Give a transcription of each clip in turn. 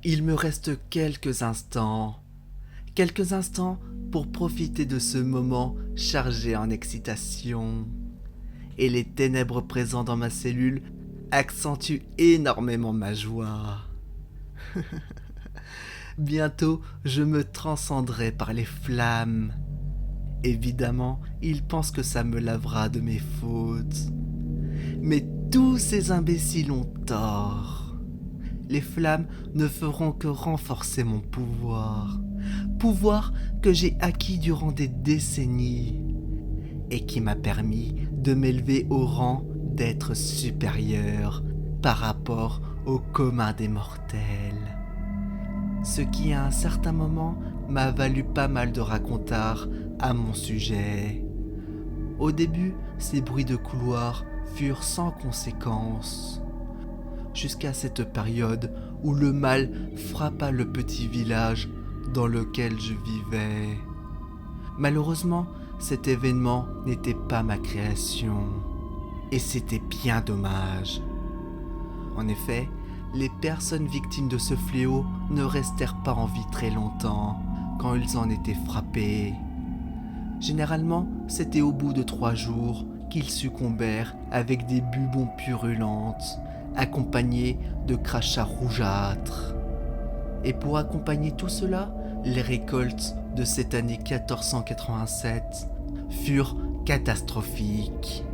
Il me reste quelques instants pour profiter de ce moment chargé en excitation. Et les ténèbres présents dans ma cellule accentuent énormément ma joie. Bientôt, je me transcenderai par les flammes. Évidemment, ils pensent que ça me lavera de mes fautes. Mais tous ces imbéciles ont tort. Les flammes ne feront que renforcer mon pouvoir. Pouvoir que j'ai acquis durant des décennies et qui m'a permis de m'élever au rang d'être supérieur par rapport au commun des mortels. Ce qui à un certain moment m'a valu pas mal de racontars à mon sujet. Au début, ces bruits de couloir furent sans conséquence, jusqu'à cette période où le mal frappa le petit village dans lequel je vivais. Malheureusement, cet événement n'était pas ma création, et c'était bien dommage. En effet, les personnes victimes de ce fléau ne restèrent pas en vie très longtemps quand ils en étaient frappés. Généralement, c'était au bout de 3 jours qu'ils succombèrent avec des bubons purulentes, accompagnés de crachats rougeâtres. Et pour accompagner tout cela, les récoltes de cette année 1487 furent catastrophiques.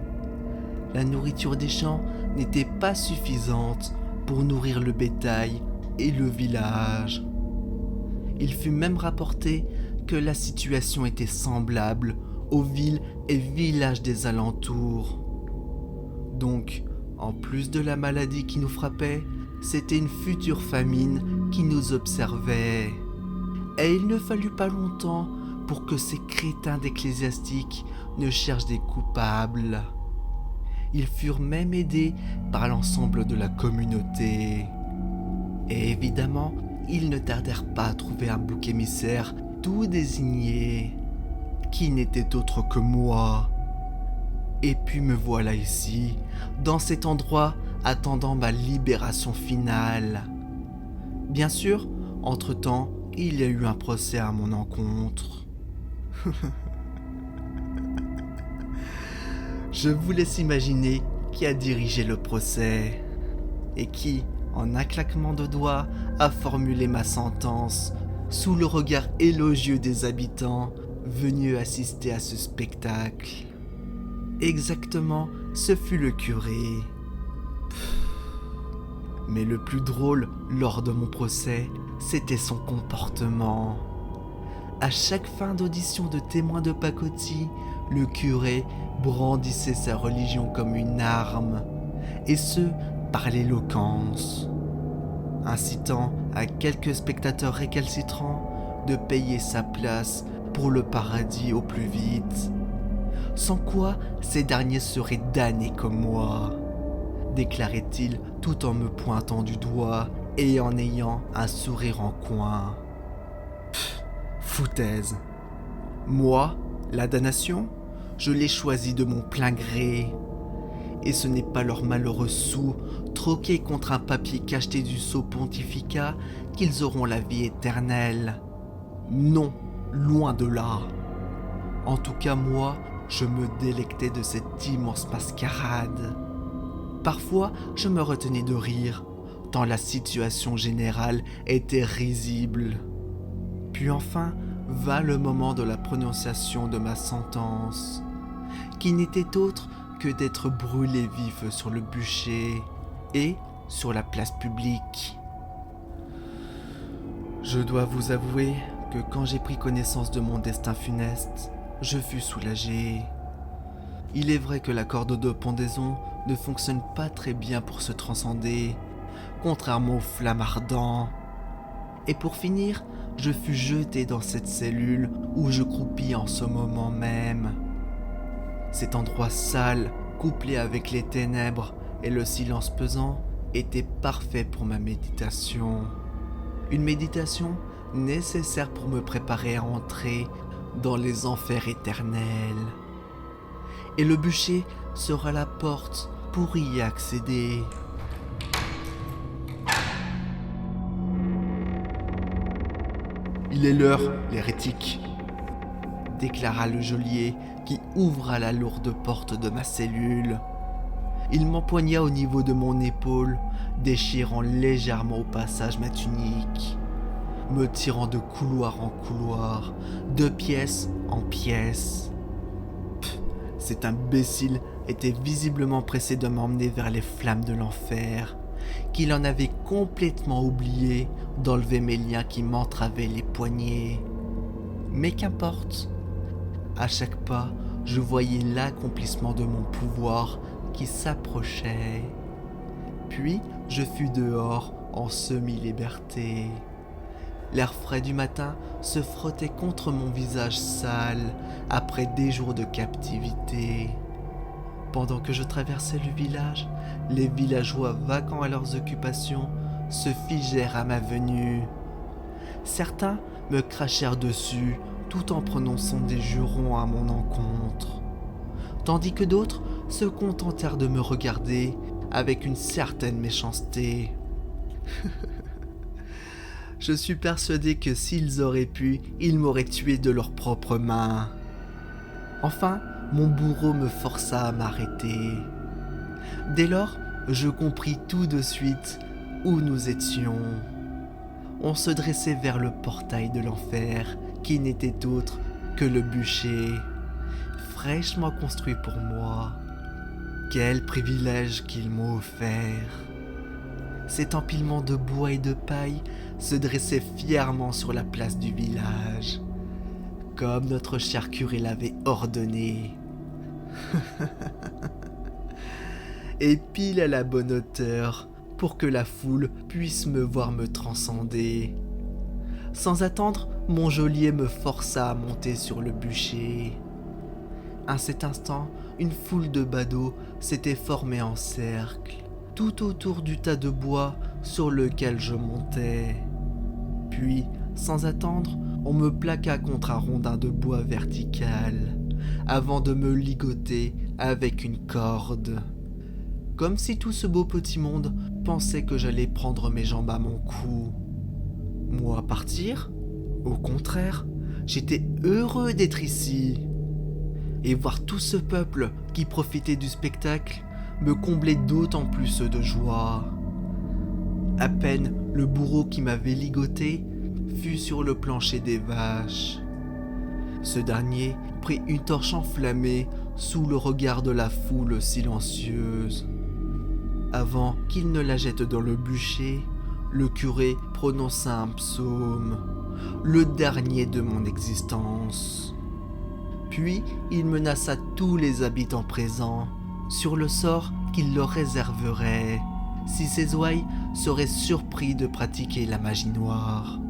La nourriture des champs n'était pas suffisante pour nourrir le bétail et le village. Il fut même rapporté que la situation était semblable aux villes et villages des alentours. Donc, en plus de la maladie qui nous frappait, c'était une future famine qui nous observait. Et il ne fallut pas longtemps pour que ces crétins d'ecclésiastiques ne cherchent des coupables. Ils furent même aidés par l'ensemble de la communauté. Et évidemment, ils ne tardèrent pas à trouver un bouc émissaire tout désigné, qui n'était autre que moi. Et puis me voilà ici, dans cet endroit, attendant ma libération finale. Bien sûr, entre-temps, il y a eu un procès à mon encontre. Je vous laisse imaginer qui a dirigé le procès et qui, en un claquement de doigts, a formulé ma sentence sous le regard élogieux des habitants venus assister à ce spectacle. Exactement, ce fut le curé. Mais le plus drôle lors de mon procès, c'était son comportement. À chaque fin d'audition de témoin de pacotille, le curé brandissait sa religion comme une arme, et ce, par l'éloquence, incitant à quelques spectateurs récalcitrants de payer sa place pour le paradis au plus vite, sans quoi ces derniers seraient damnés comme moi, déclarait-il tout en me pointant du doigt et en ayant un sourire en coin. Foutaise. Moi, la damnation, je l'ai choisie de mon plein gré. Et ce n'est pas leur malheureux sou, troqué contre un papier cacheté du sceau pontificat, qu'ils auront la vie éternelle. Non, loin de là. En tout cas, moi, je me délectais de cette immense mascarade. Parfois, je me retenais de rire, tant la situation générale était risible. Puis enfin, vint le moment de la prononciation de ma sentence, qui n'était autre que d'être brûlé vif sur le bûcher et sur la place publique. Je dois vous avouer que quand j'ai pris connaissance de mon destin funeste, je fus soulagé. Il est vrai que la corde de pendaison ne fonctionne pas très bien pour se transcender, contrairement aux flammes ardentes. Et pour finir, je fus jeté dans cette cellule où je croupis en ce moment même. Cet endroit sale, couplé avec les ténèbres et le silence pesant, était parfait pour ma méditation. Une méditation nécessaire pour me préparer à entrer dans les enfers éternels. Et le bûcher sera la porte pour y accéder. Il est l'heure, l'hérétique, déclara le geôlier qui ouvra la lourde porte de ma cellule. Il m'empoigna au niveau de mon épaule, déchirant légèrement au passage ma tunique, me tirant de couloir en couloir, de pièce en pièce. Cet imbécile était visiblement pressé de m'emmener vers les flammes de l'enfer, qu'il en avait complètement oublié d'enlever mes liens qui m'entravaient les poignets. Mais qu'importe, à chaque pas, je voyais l'accomplissement de mon pouvoir qui s'approchait. Puis, je fus dehors en semi-liberté. L'air frais du matin se frottait contre mon visage sale après des jours de captivité. Pendant que je traversais le village, les villageois vaquant à leurs occupations se figèrent à ma venue. Certains me crachèrent dessus tout en prononçant des jurons à mon encontre, tandis que d'autres se contentèrent de me regarder avec une certaine méchanceté. Je suis persuadé que s'ils auraient pu, ils m'auraient tué de leurs propres mains. Enfin, mon bourreau me força à m'arrêter. Dès lors, je compris tout de suite où nous étions. On se dressait vers le portail de l'enfer, qui n'était autre que le bûcher, fraîchement construit pour moi. Quel privilège qu'ils m'ont offert! Cet empilement de bois et de paille se dressait fièrement sur la place du village, comme notre cher curé l'avait ordonné. Et pile à la bonne hauteur pour que la foule puisse me voir me transcender. Sans attendre, mon geôlier me força à monter sur le bûcher. À cet instant, une foule de badauds s'était formée en cercle, tout autour du tas de bois sur lequel je montais. Puis, sans attendre, on me plaqua contre un rondin de bois vertical, avant de me ligoter avec une corde. Comme si tout ce beau petit monde pensait que j'allais prendre mes jambes à mon cou. Moi partir? Au contraire, j'étais heureux d'être ici. Et voir tout ce peuple qui profitait du spectacle me comblait d'autant plus de joie. À peine le bourreau qui m'avait ligoté fut sur le plancher des vaches. Ce dernier prit une torche enflammée sous le regard de la foule silencieuse. Avant qu'il ne la jette dans le bûcher, le curé prononça un psaume, le dernier de mon existence. Puis il menaça tous les habitants présents sur le sort qu'il leur réserverait si ses ouailles seraient surpris de pratiquer la magie noire.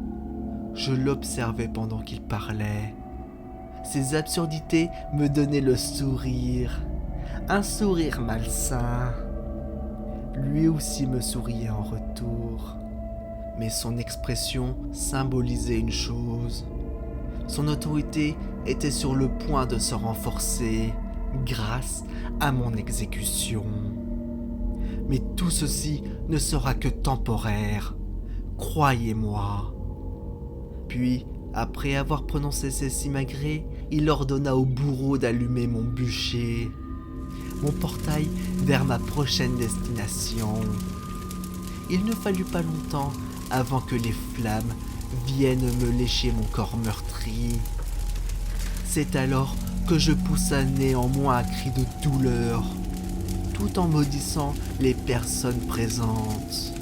Je l'observais pendant qu'il parlait. Ses absurdités me donnaient le sourire, un sourire malsain. Lui aussi me souriait en retour, mais son expression symbolisait une chose. Son autorité était sur le point de se renforcer grâce à mon exécution. Mais tout ceci ne sera que temporaire, croyez-moi. Puis, après avoir prononcé ces simagrées, il ordonna au bourreau d'allumer mon bûcher, mon portail vers ma prochaine destination. Il ne fallut pas longtemps avant que les flammes viennent me lécher mon corps meurtri. C'est alors que je poussa néanmoins un cri de douleur, tout en maudissant les personnes présentes.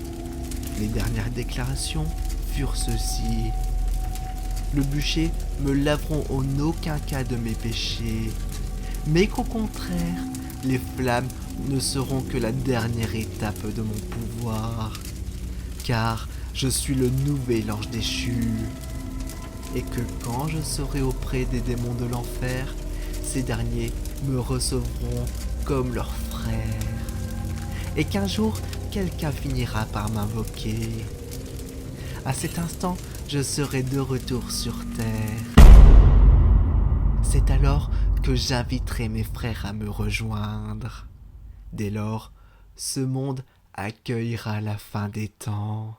Les dernières déclarations furent ceci: le bûcher me laveront en aucun cas de mes péchés, mais qu'au contraire, les flammes ne seront que la dernière étape de mon pouvoir, car je suis le nouvel ange déchu, et que quand je serai auprès des démons de l'enfer, ces derniers me recevront comme leur frère, et qu'un jour, quelqu'un finira par m'invoquer. À cet instant, je serai de retour sur terre. C'est alors que j'inviterai mes frères à me rejoindre. Dès lors, ce monde accueillera la fin des temps.